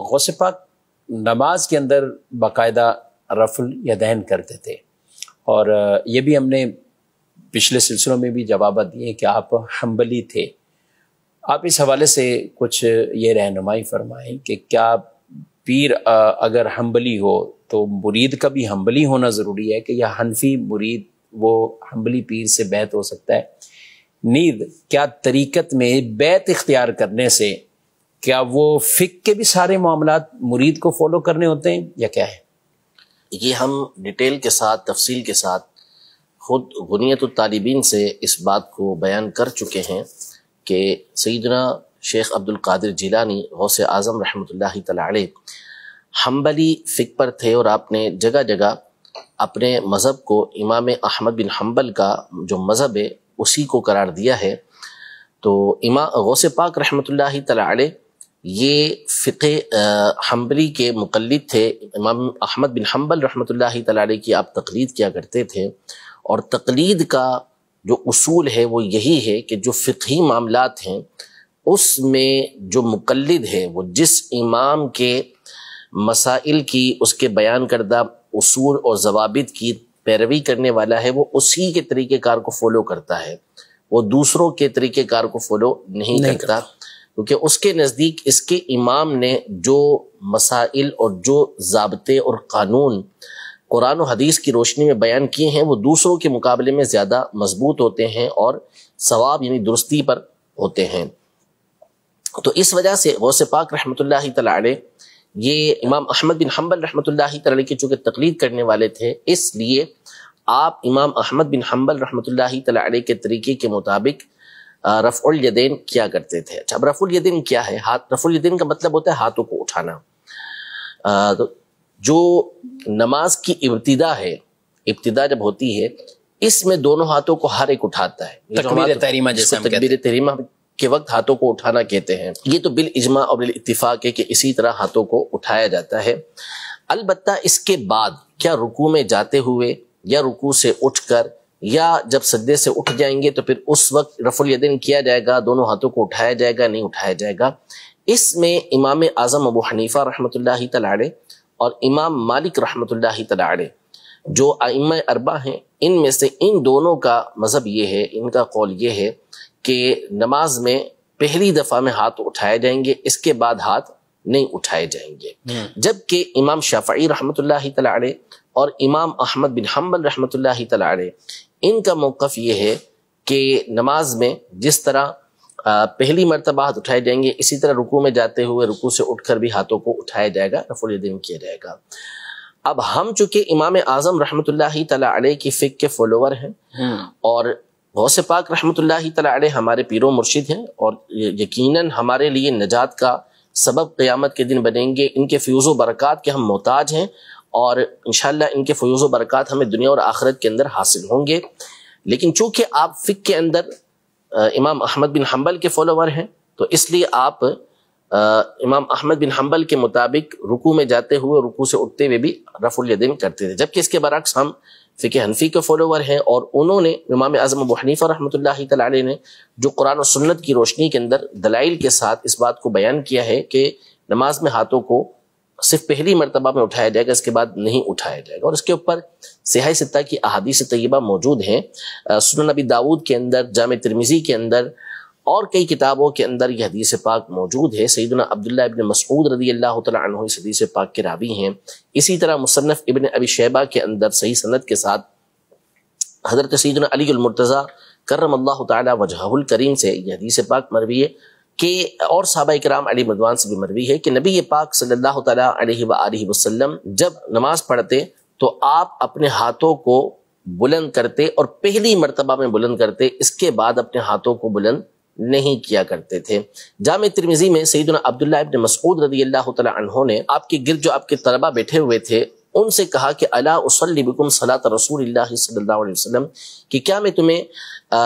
غوث پاک نماز کے اندر باقاعدہ رفع الیدین کرتے تھے، اور یہ بھی ہم نے پچھلے سلسلوں میں بھی جوابات دیے کہ آپ حنبلی تھے۔ آپ اس حوالے سے کچھ یہ رہنمائی فرمائیں کہ کیا پیر اگر حنبلی ہو تو مرید کا بھی حنبلی ہونا ضروری ہے، کہ یا حنفی مرید وہ حنبلی پیر سے بیعت ہو سکتا ہے؟ نیز کیا طریقت میں بیعت اختیار کرنے سے کیا وہ فقہ کے بھی سارے معاملات مرید کو فالو کرنے ہوتے ہیں یا کیا ہے؟ یہ ہم ڈیٹیل کے ساتھ، تفصیل کے ساتھ خود غنیت الطالبین سے اس بات کو بیان کر چکے ہیں کہ سیدنا شیخ عبد القادر جیلانی غوث اعظم رحمۃ اللہ تعالی علیہ حنبلی فقہ پر تھے، اور آپ نے جگہ جگہ اپنے مذہب کو امام احمد بن حنبل کا جو مذہب ہے اسی کو قرار دیا ہے۔ تو امام غوث پاک رحمۃ اللہ تعالی علیہ یہ فقہ حنبلی کے مقلد تھے۔ امام احمد بن حنبل رحمۃ اللہ تعالی علیہ کی آپ تقلید کیا کرتے تھے، اور تقلید کا جو اصول ہے وہ یہی ہے کہ جو فقہی معاملات ہیں اس میں جو مقلد ہے وہ جس امام کے مسائل کی، اس کے بیان کردہ اصول اور ضوابط کی پیروی کرنے والا ہے، وہ اسی کے طریقہ کار کو فالو کرتا ہے، وہ دوسروں کے طریقہ کار کو فالو نہیں کرتا، کیونکہ اس کے نزدیک اس کے امام نے جو مسائل اور جو ضابطے اور قانون قرآن و حدیث کی روشنی میں بیان کیے ہیں وہ دوسروں کے مقابلے میں زیادہ مضبوط ہوتے ہیں اور ثواب یعنی درستی پر ہوتے ہیں۔ تو اس وجہ سے غوث پاک رحمۃ اللہ تعالی علیہ یہ امام احمد بن حنبل رحمۃ اللہ تعالی علیہ کی چونکہ تقلید کرنے والے تھے، اس لیے آپ امام احمد بن حنبل رحمۃ اللہ تعالی علیہ کے طریقے کے مطابق رفع الیدین کیا کرتے تھے۔ اچھا، اب رفع الیدین کیا ہے؟ رفع الیدین کا مطلب ہوتا ہے ہاتھوں کو اٹھانا۔ جو نماز کی ابتدا ہے، ابتدا جب ہوتی ہے اس میں دونوں ہاتھوں کو ہر ایک اٹھاتا ہے، تکبیر تحریمہ جیسے ہم کہتے ہیں، تکبیر تحریمہ کے وقت ہاتھوں کو اٹھانا کہتے ہیں۔ یہ تو بالاجماع اور بالاتفاق ہے کہ اسی طرح ہاتھوں کو اٹھایا جاتا ہے۔ البتہ اس کے بعد کیا رکوع میں جاتے ہوئے یا رکوع سے اٹھ کر یا جب سجدے سے اٹھ جائیں گے تو پھر اس وقت رفع الیدین کیا جائے گا، دونوں ہاتھوں کو اٹھایا جائے گا، نہیں اٹھایا جائے گا؟ اس میں امام اعظم ابو حنیفہ رحمۃ اللہ تعالی علیہ اور امام مالک رحمۃ اللہ تعالی علیہ جو ائمہ اربعہ ہیں، ان میں سے ان دونوں کا مذہب یہ ہے، ان کا قول یہ ہے کہ نماز میں پہلی دفعہ میں ہاتھ اٹھائے جائیں گے، اس کے بعد ہاتھ نہیں اٹھائے جائیں گے۔ جبکہ امام شافعی رحمۃ اللہ تعالی علیہ اور امام احمد بن حنبل رحمۃ اللہ تعالی علیہ ان کا موقف یہ ہے کہ نماز میں جس طرح پہلی مرتبہ ہاتھ اٹھائے جائیں گے، اسی طرح رکوع میں جاتے ہوئے رکوع سے اٹھ کر بھی ہاتھوں کو اٹھایا جائے گا، رفع الیدین کیا جائے گا۔ اب ہم چونکہ امام اعظم رحمۃ اللہ تعالی علیہ کی فقہ کے فالوور ہیں، اور غوث پاک رحمۃ اللہ تعالی علیہ ہمارے پیر و مرشد ہیں، اور یقیناً ہمارے لیے نجات کا سبب قیامت کے دن بنیں گے، ان کے فیوز و برکات کے ہم محتاج ہیں، اور انشاءاللہ ان کے فیوز و برکات ہمیں دنیا اور آخرت کے اندر حاصل ہوں گے۔ لیکن چونکہ آپ فقہ کے اندر امام احمد بن حنبل کے فالوور ہیں تو اس لیے آپ امام احمد بن حنبل کے مطابق رکوع میں جاتے ہوئے رکوع سے اٹھتے ہوئے بھی رفع الیدین کرتے تھے، جبکہ اس کے برعکس ہم فقہ حنفی کے فالوور ہیں، اور انہوں نے امام اعظم ابو حنیفہ رحمۃ اللہ تعالی علیہ نے جو قرآن و سنت کی روشنی کے اندر دلائل کے ساتھ اس بات کو بیان کیا ہے کہ نماز میں ہاتھوں کو صرف پہلی مرتبہ میں اٹھایا جائے گا، اس کے بعد نہیں اٹھایا جائے گا، اور اس کے اوپر صحیح ستہ کی احادیث طیبہ موجود ہیں۔ سنن نبی داؤد کے اندر، جامع ترمذی کے اندر اور کئی کتابوں کے اندر یہ حدیث پاک موجود ہے۔ سیدنا عبداللہ ابن مسعود رضی اللہ تعالی عنہ اس حدیث پاک کے راوی ہیں۔ اسی طرح مصنف ابن ابی شیبہ کے اندر صحیح سند کے ساتھ حضرت سیدنا علی المرتضیٰ کرم اللہ تعالی وجہہ الکریم سے یہ حدیث پاک مروی ہے کہ، اور صحابہ کرام علی مردوان سے بھی مروی ہے کہ نبی پاک صلی اللہ تعالی علیہ وآلہ وسلم جب نماز پڑھتے تو آپ اپنے ہاتھوں کو بلند کرتے، اور پہلی مرتبہ میں بلند کرتے، اس کے بعد اپنے ہاتھوں کو بلند نہیں کیا کرتے تھے۔ جامع ترمذی میں سیدنا عبداللہ ابن مسعود رضی اللہ تعالی عنہ نے آپ کے گرد جو آپ کے طلبہ بیٹھے ہوئے تھے ان سے کہا کہ الا اصلی بکم صلاۃ رسول اللہ صلی اللہ علیہ وسلم، کہ کیا میں تمہیں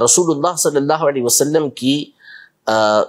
رسول اللہ صلی اللہ علیہ وسلم کی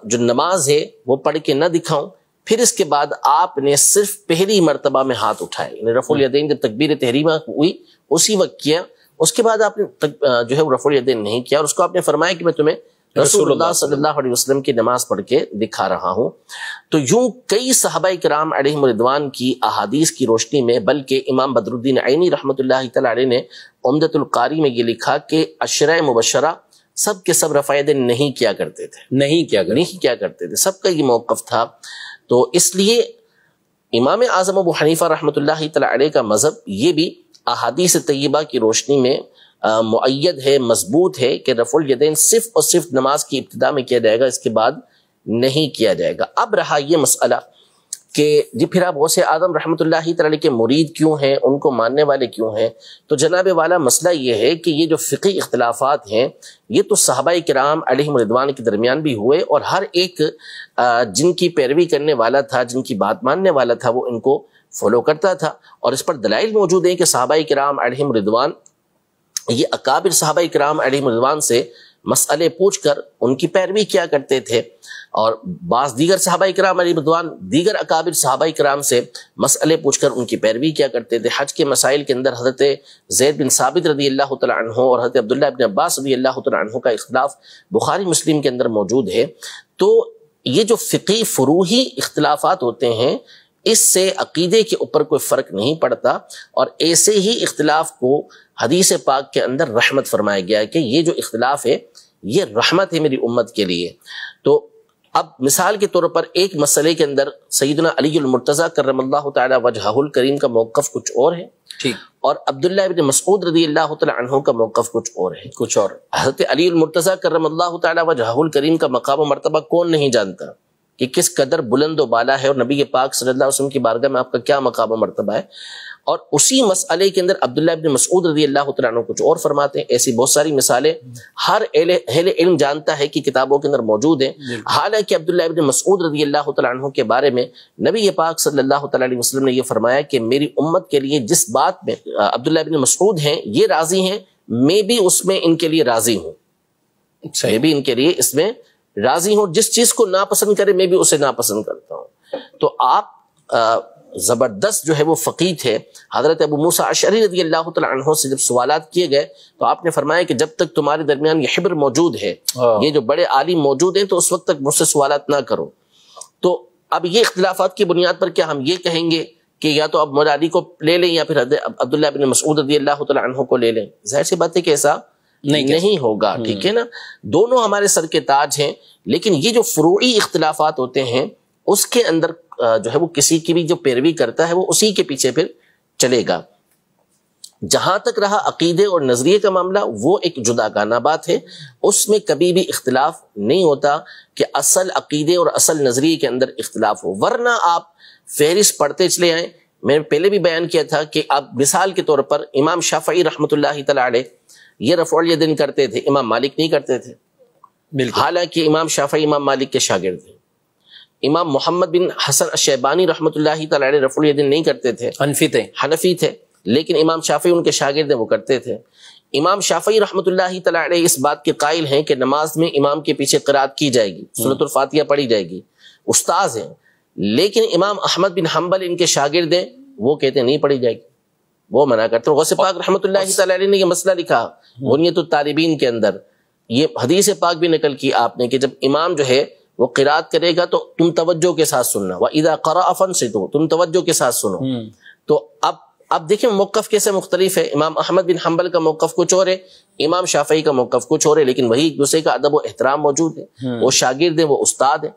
جو نماز ہے وہ پڑھ کے نہ دکھاؤں؟ پھر اس کے بعد آپ نے صرف پہلی مرتبہ میں ہاتھ اٹھائے، یعنی رفع الیدین جب تکبیر تحریمہ ہوئی اسی وقت کیا، اس کے بعد آپ نے جو ہے رفع الیدین نہیں کیا، اور اس کو آپ نے فرمایا کہ میں تمہیں رسول اللہ صلی اللہ علیہ وسلم کی نماز پڑھ کے دکھا رہا ہوں. تو یوں کئی صحابہ کرام علیہم رضوان کی احادیث کی روشنی میں، بلکہ امام بدر الدین عینی رحمۃ اللہ تعالی علیہ نے عمدۃ القاری میں یہ لکھا کہ عشرہ مبشرہ سب کے سب رفع یدین نہیں کیا کرتے تھے، نہیں کیا کرتے تھے، سب کا یہ موقف تھا. تو اس لیے امام اعظم ابو حنیفہ رحمۃ اللہ تعالی علیہ کا مذہب یہ بھی احادیث طیبہ کی روشنی میں مؤید ہے، مضبوط ہے کہ رفع الیدین صرف اور صرف نماز کی ابتدا میں کیا جائے گا، اس کے بعد نہیں کیا جائے گا. اب رہا یہ مسئلہ کہ جی پھر آپ غوث اعظم رحمۃ اللہ تعالی کے مرید کیوں ہیں، ان کو ماننے والے کیوں ہیں؟ تو جناب والا مسئلہ یہ ہے کہ یہ جو فقہی اختلافات ہیں یہ تو صحابہ کرام علیہم رضوان کے درمیان بھی ہوئے، اور ہر ایک جن کی پیروی کرنے والا تھا، جن کی بات ماننے والا تھا، وہ ان کو فالو کرتا تھا. اور اس پر دلائل موجود ہیں کہ صحابہ کرام علیہم رضوان یہ اکابر صحابہ کرام علیہم رضوان سے مسئلے پوچھ کر ان کی پیروی کیا کرتے تھے، اور بعض دیگر صحابہ کرام علیہ رضوان دیگر اکابر صحابہ کرام سے مسئلے پوچھ کر ان کی پیروی کیا کرتے تھے. حج کے مسائل کے اندر حضرت زید بن ثابت رضی اللہ تعالی عنہ اور حضرت عبداللہ بن عباس رضی اللہ تعالی عنہ کا اختلاف بخاری مسلم کے اندر موجود ہے. تو یہ جو فقہی فروعی اختلافات ہوتے ہیں اس سے عقیدے کے اوپر کوئی فرق نہیں پڑتا، اور ایسے ہی اختلاف کو حدیث پاک کے اندر رحمت فرمایا گیا ہے کہ یہ جو اختلاف ہے یہ رحمت ہے میری امت کے لیے. تو اب مثال کے طور پر ایک مسئلے کے اندر سیدنا علی المرتضیٰ کرم اللہ تعالی وجہہ الکریم کا موقف کچھ اور ہے، ٹھیک، اور عبداللہ ابن مسعود رضی اللہ تعالی عنہ کا موقف کچھ اور ہے، کچھ اور. حضرت علی المرتضیٰ کرم اللہ تعالی وجہہ الکریم کا مقام و مرتبہ کون نہیں جانتا کہ کس قدر بلند و بالا ہے، اور نبی پاک صلی اللہ علیہ وسلم کی بارگاہ میں آپ کا کیا مقام و مرتبہ ہے. اور اسی مسئلے کے اندر عبداللہ ابن مسعود رضی اللہ تعالیٰ عنہ کچھ اور فرماتے ہیں. ایسی بہت ساری مثالیں ہر اہل علم جانتا ہے کہ کتابوں کے اندر موجود ہیں. حالانکہ عبداللہ ابن مسعود رضی اللہ تعالیٰ عنہ کے بارے میں نبی پاک صلی اللہ تعالیٰ علیہ وسلم نے یہ فرمایا کہ میری امت کے لیے جس بات میں عبداللہ ابن مسعود ہیں یہ راضی ہیں، میں بھی اس میں ان کے لیے راضی ہوں، میں بھی ان کے لیے اس میں راضی ہوں. جس چیز کو ناپسند کرے میں بھی اسے ناپسند کرتا ہوں. تو آپ زبردست جو ہے وہ فقیہ تھے. حضرت ابو موسیٰ اشعری رضی اللہ تعالیٰ عنہ سے جب سوالات کیے گئے تو آپ نے فرمایا کہ جب تک تمہارے درمیان یہ حبر موجود ہے، یہ جو بڑے عالم موجود ہیں، تو اس وقت تک مجھ سے سوالات نہ کرو. تو اب یہ اختلافات کی بنیاد پر کیا ہم یہ کہیں گے کہ یا تو اب مولا علی کو لے لیں یا پھر عبداللہ بن مسعود رضی اللہ تعالیٰ عنہ کو لے لیں؟ ظاہر سی بات ہے کہ ایسا نہیں ہوگا، ٹھیک ہے نا. دونوں ہمارے سر کے تاج ہیں، لیکن یہ جو فروعی اختلافات ہوتے ہیں اس کے اندر جو ہے وہ کسی کی بھی جو پیروی کرتا ہے وہ اسی کے پیچھے پھر چلے گا. جہاں تک رہا عقیدے اور نظریے کا معاملہ، وہ ایک جداگانہ بات ہے، اس میں کبھی بھی اختلاف نہیں ہوتا کہ اصل عقیدے اور اصل نظریے کے اندر اختلاف ہو. ورنہ آپ فہرست پڑھتے چلے آئیں. میں نے پہلے بھی بیان کیا تھا کہ آپ مثال کے طور پر امام شافعی رحمۃ اللہ تعالی علیہ یہ رفع الیدین کرتے تھے، امام مالک نہیں کرتے تھے. حالانکہ امام شافعی امام مالک کے شاگرد تھے. امام محمد بن حسن الشیبانی رحمۃ اللہ تعالی علیہ رفع الیدین نہیں کرتے تھے، حنفی تھے، لیکن امام شافعی ان کے شاگرد ہیں، وہ کرتے تھے. امام شافعی رحمۃ اللہ تعالی علیہ اس بات کے قائل ہیں کہ نماز میں امام کے پیچھے قرات کی جائے گی، سورۃ الفاتحہ پڑھی جائے گی، استاذ ہیں. لیکن امام احمد بن حنبل ان کے شاگرد ہیں، وہ کہتے ہیں نہیں پڑھی جائے گی، وہ منع کرتے ہیں. غوث پاک رحمۃ اللہ تعالی علیہ نے یہ مسئلہ لکھا بنیۃ الطالبین کے اندر. یہ حدیث پاک بھی نقل کی آپ نے کہ جب امام جو ہے وہ قرات کرے گا تو تم توجہ کے ساتھ سننا، وَإِذَا قَرَأَ فَانصِتُوا، تم توجہ کے ساتھ سنو. تو اب دیکھیں موقف کیسے مختلف ہے. امام احمد بن حنبل کا موقف کچھ اور ہے، امام شافعی کا موقف کچھ اور ہے، لیکن وہی ایک دوسرے کا ادب و احترام موجود ہے. وہ شاگرد ہیں، وہ استاد ہیں،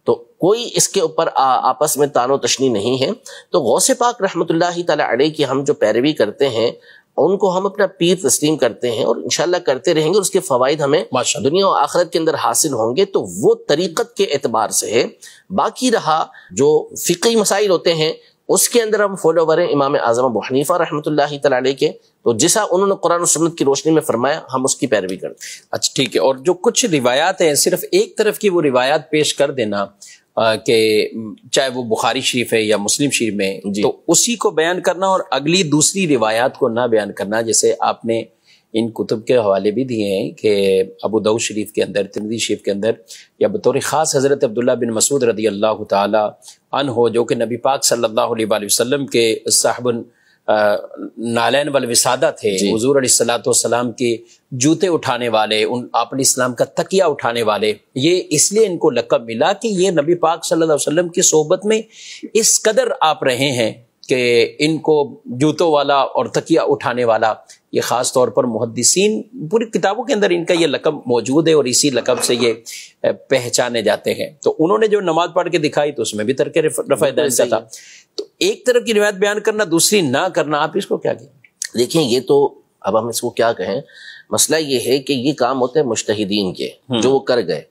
تو کوئی اس کے اوپر آپس میں تان و تشنی نہیں ہے. تو غوث پاک رحمۃ اللہ تعالی علیہ کی ہم جو پیروی کرتے ہیں ان کو ہم اپنا پیر تسلیم کرتے ہیں، اور انشاءاللہ کرتے رہیں گے، اور اس کے فوائد ہمیں دنیا و آخرت کے اندر حاصل ہوں گے. تو وہ طریقت کے اعتبار سے ہے. باقی رہا جو فقہی مسائل ہوتے ہیں اس کے اندر ہم فالوور ہیں امام اعظم ابو حنیفہ رحمۃ اللہ تعالی علیہ کے. تو جیسا انہوں نے قرآن و سنت کی روشنی میں فرمایا ہم اس کی پیروی کرتے ہیں. اچھا ٹھیک ہے. اور جو کچھ روایات ہیں صرف ایک طرف کی وہ روایات پیش کر دینا کہ چاہے وہ بخاری شریف ہے یا مسلم شریف میں، تو اسی کو بیان کرنا اور اگلی دوسری روایات کو نہ بیان کرنا. جیسے آپ نے ان کتب کے حوالے بھی دیے ہیں کہ ابو داؤد شریف کے اندر، ترمذی شریف کے اندر، یا بطور خاص حضرت عبداللہ بن مسعود رضی اللہ تعالی عنہ جو کہ نبی پاک صلی اللہ علیہ وسلم کے صاحب نالین والوسادہ تھے، حضور علیہ الصلوۃ والسلام کے جوتے اٹھانے والے، آپ علیہ السلام کا تکیہ اٹھانے والے، یہ اس لیے ان کو لقب ملا کہ یہ نبی پاک صلی اللہ علیہ وسلم کی صحبت میں اس قدر آپ رہے ہیں کہ ان کو جوتوں والا اور تکیہ اٹھانے والا، یہ خاص طور پر محدثین پوری کتابوں کے اندر ان کا یہ لقب موجود ہے اور اسی لقب سے یہ پہچانے جاتے ہیں۔ تو انہوں نے جو نماز پڑھ کے دکھائی تو اس میں بھی ترک رفع دین کا تھا۔ تو ایک طرف کی روایت بیان کرنا، دوسری نہ کرنا، آپ اس کو کیا کہیں؟ دیکھیں یہ تو اب ہم اس کو کیا کہیں، مسئلہ یہ ہے کہ یہ کام ہوتے ہیں مجتہدین کے جو وہ کر گئے،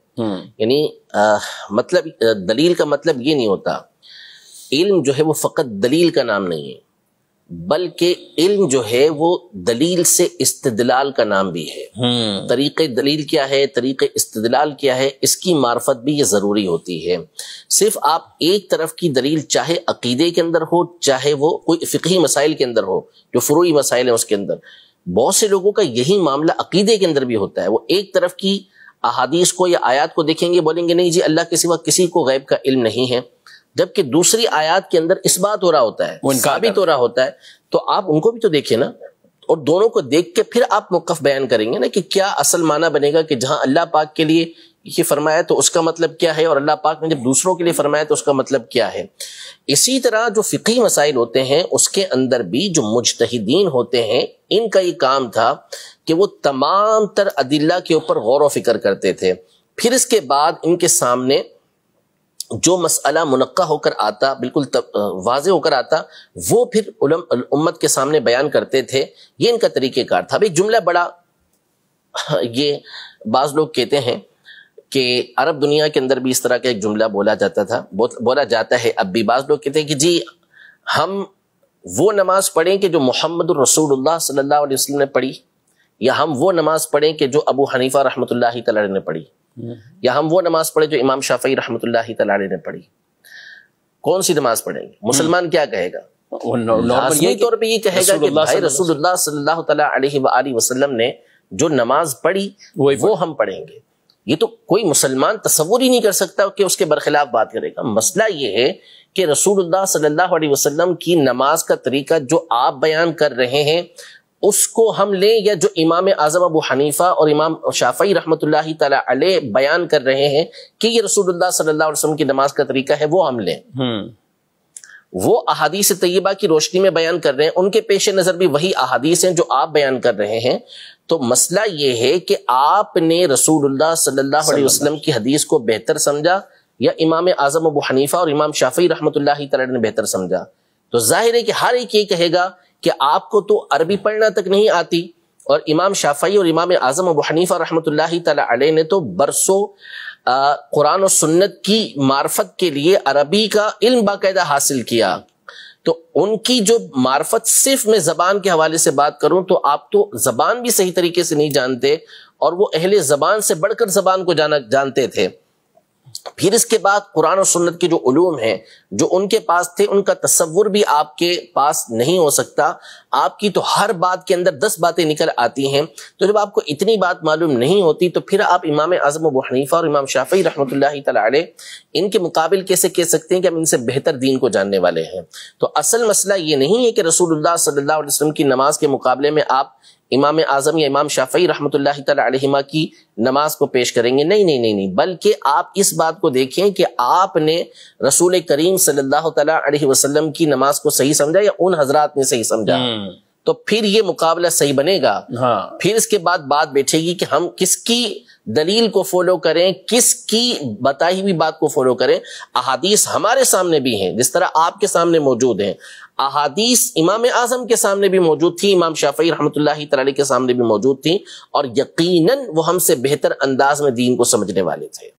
یعنی مطلب دلیل کا مطلب یہ نہیں ہوتا، علم جو ہے وہ فقط دلیل کا نام نہیں ہے، بلکہ علم جو ہے وہ دلیل سے استدلال کا نام بھی ہے۔ طریقے دلیل کیا ہے، طریقے استدلال کیا ہے، اس کی معرفت بھی یہ ضروری ہوتی ہے۔ صرف آپ ایک طرف کی دلیل چاہے عقیدے کے اندر ہو، چاہے وہ کوئی فقہی مسائل کے اندر ہو، جو فروعی مسائل ہیں اس کے اندر، بہت سے لوگوں کا یہی معاملہ عقیدے کے اندر بھی ہوتا ہے، وہ ایک طرف کی احادیث کو یا آیات کو دیکھیں گے، بولیں گے نہیں جی اللہ کے سوا کسی کو غیب کا علم نہیں ہے، جبکہ دوسری آیات کے اندر اس بات ہو رہا ہوتا ہے، ثابت ہو رہا ہوتا ہے، تو آپ ان کو بھی تو دیکھیں نا، اور دونوں کو دیکھ کے پھر آپ موقف بیان کریں گے نا کہ کیا اصل معنی بنے گا، کہ جہاں اللہ پاک کے لیے یہ فرمایا تو اس کا مطلب کیا ہے، اور اللہ پاک نے جب دوسروں کے لیے فرمایا تو اس کا مطلب کیا ہے۔ اسی طرح جو فقہی مسائل ہوتے ہیں اس کے اندر بھی جو مجتہدین ہوتے ہیں، ان کا یہ کام تھا کہ وہ تمام تر ادلہ کے اوپر غور و فکر کرتے تھے، پھر اس کے بعد ان کے سامنے جو مسئلہ منقع ہو کر آتا، بالکل واضح ہو کر آتا، وہ پھر امت کے سامنے بیان کرتے تھے۔ یہ ان کا طریقہ کار تھا۔ ایک جملہ بڑا یہ بعض لوگ کہتے ہیں کہ عرب دنیا کے اندر بھی اس طرح کا ایک جملہ بولا جاتا تھا، بولا جاتا ہے اب بھی۔ بعض لوگ کہتے ہیں کہ جی ہم وہ نماز پڑھیں کہ جو محمد الرسول اللہ صلی اللہ علیہ وسلم نے پڑھی، یا ہم وہ نماز پڑھیں کہ جو ابو حنیفہ رحمۃ اللہ تعالی نے پڑھی، یا ہم وہ نماز پڑھیں جو امام شافعی رحمۃ اللہ تعالی نے پڑھی۔ کون سی نماز پڑھیں گے؟ مسلمان کیا کہے گا؟ لازمی طور پہ یہ کہے گا کہ بھائی رسول اللہ صلی اللہ تعالی علیہ وآلہ وسلم نے جو نماز پڑھی وہ ہم پڑھیں گے۔ یہ تو کوئی مسلمان تصور ہی نہیں کر سکتا کہ اس کے برخلاف بات کرے گا۔ مسئلہ یہ ہے کہ رسول اللہ صلی اللہ علیہ وسلم کی نماز کا طریقہ جو آپ بیان کر رہے ہیں اس کو ہم لیں، یا جو امام اعظم ابو حنیفہ اور امام شافعی رحمۃ اللہ تعالی علیہ بیان کر رہے ہیں کہ یہ رسول اللہ صلی اللہ علیہ وسلم کی نماز کا طریقہ ہے، وہ ہم لیں۔ وہ احادیث طیبہ کی روشنی میں بیان کر رہے ہیں، ان کے پیش نظر بھی وہی احادیث ہیں جو آپ بیان کر رہے ہیں۔ تو مسئلہ یہ ہے کہ آپ نے رسول اللہ صلی اللہ علیہ وسلم کی حدیث کو بہتر سمجھا، یا امام اعظم ابو حنیفہ اور امام شافعی رحمۃ اللہ تعالی نے بہتر سمجھا۔ تو ظاہر ہے کہ ہر ایک یہ کہے گا کہ آپ کو تو عربی پڑھنا تک نہیں آتی، اور امام شافعی اور امام اعظم ابو حنیفہ رحمۃ اللہ تعالی علیہ نے تو برسوں قرآن و سنت کی معرفت کے لیے عربی کا علم باقاعدہ حاصل کیا۔ تو ان کی جو معرفت، صرف میں زبان کے حوالے سے بات کروں تو آپ تو زبان بھی صحیح طریقے سے نہیں جانتے، اور وہ اہل زبان سے بڑھ کر زبان کو جانتے تھے۔ پھر اس کے بعد قرآن و سنت کے جو علوم ہیں جو ان کے پاس تھے، ان کا تصور بھی آپ کے پاس نہیں ہو سکتا۔ آپ کی تو ہر بات کے اندر 10 باتیں نکل آتی ہیں، تو جب آپ کو اتنی بات معلوم نہیں ہوتی تو پھر آپ امام اعظم ابو حنیفہ اور امام شافعی رحمۃ اللہ تعالی علیہ ان کے مقابل کیسے کہہ سکتے ہیں کہ ہم ان سے بہتر دین کو جاننے والے ہیں؟ تو اصل مسئلہ یہ نہیں ہے کہ رسول اللہ صلی اللہ علیہ وسلم کی نماز کے مقابلے میں آپ امام اعظم یا امام شافعی رحمۃ اللہ تعالی علیہما کی نماز کو پیش کریں گے، نہیں، بلکہ آپ اس بات کو دیکھیں کہ آپ نے رسول کریم صلی اللہ تعالی علیہ وسلم کی نماز کو صحیح سمجھا یا ان حضرات نے صحیح سمجھا، تو پھر یہ مقابلہ صحیح بنے گا۔ پھر اس کے بعد بات بیٹھے گی کہ ہم کس کی دلیل کو فالو کریں، کس کی بتائی ہوئی بات کو فالو کریں۔ احادیث ہمارے سامنے بھی ہیں، جس طرح آپ کے سامنے موجود ہیں، احادیث امام اعظم کے سامنے بھی موجود تھی، امام شافعی رحمۃ اللہ تعالی کے سامنے بھی موجود تھی، اور یقیناً وہ ہم سے بہتر انداز میں دین کو سمجھنے والے تھے۔